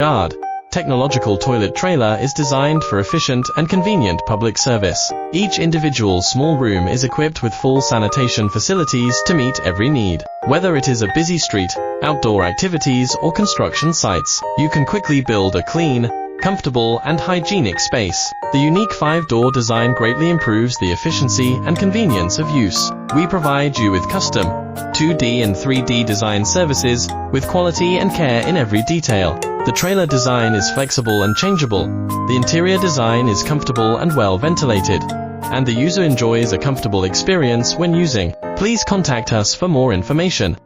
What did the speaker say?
Yard. Technological toilet trailer is designed for efficient and convenient public service. Each individual small room is equipped with full sanitation facilities to meet every need. Whether it is a busy street, outdoor activities, or construction sites, you can quickly build a clean, comfortable, and hygienic space. The unique 5-door design greatly improves the efficiency and convenience of use. We provide you with custom 2D and 3D design services with quality and care in every detail. The trailer design is flexible and changeable. The interior design is comfortable and well ventilated, and the user enjoys a comfortable experience when using. Please contact us for more information.